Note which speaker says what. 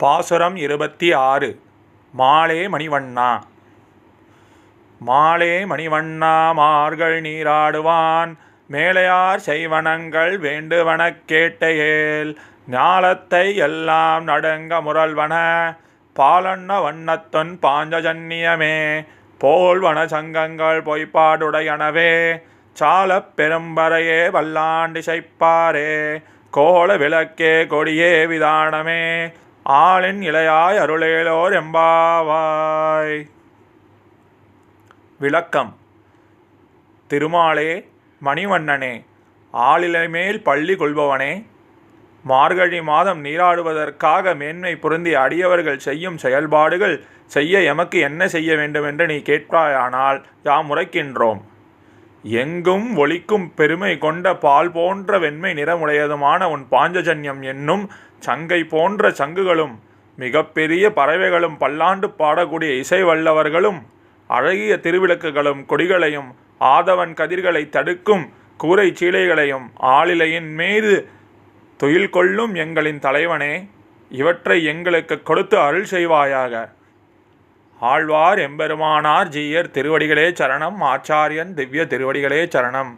Speaker 1: பாசுரம் 26. மாலே மணிவண்ணா. மாலே மணிவண்ணா மார்கள் நீராடுவான் மேலையார் செய்வனங்கள் வேண்டுவனக் கேட்டையேல் ஞாலத்தை எல்லாம் நடுங்க முரல்வன பாலன்ன வண்ணத்தொன் பாஞ்சஜன்னியமே போல்வன சங்கங்கள் பொய்ப்பாடுடையனவே சாலப் பெரும்பறையே வல்லாண்டிசைப்பாரே கோல விளக்கே கொடியே விதானமே ஆளின் இளையாய் அருளேலோர் எம்பாவாய். விளக்கம். திருமாலே மணிவண்ணனே, ஆளிலைமேல் பள்ளி கொள்பவனே, மார்கழி மாதம் நீராடுவதற்காக மேன்மை பொருந்திய அடியவர்கள் செய்யும் செயல்பாடுகள் செய்ய எமக்கு என்ன செய்ய வேண்டுமென்று நீ கேட்பாயானால் யாம் உரைக்கின்றோம். எங்கும் ஒளிக்கும் பெருமை கொண்ட பால் போன்ற வெண்மை நிறமுடையதுமான உன் பாஞ்சஜன்யம் என்னும் சங்கை போன்ற சங்குகளும் மிகப்பெரிய பறவைகளும் பல்லாண்டு பாடக்கூடிய இசை வல்லவர்களும் அழகிய திருவிளக்குகளும் கொடிகளையும் ஆதவன் கதிர்களை தடுக்கும் கூரை சீலைகளையும் ஆளிலையின் மீது துயில் கொள்ளும் எங்களின் தலைவனே, இவற்றை எங்களுக்கு கொடுத்து அருள் செய்வாயாக. ஆழ்வார் எம்பெருமானார் ஜீயர் திருவடிகளே சரணம். ஆச்சாரியன் திவ்ய திருவடிகளே சரணம்.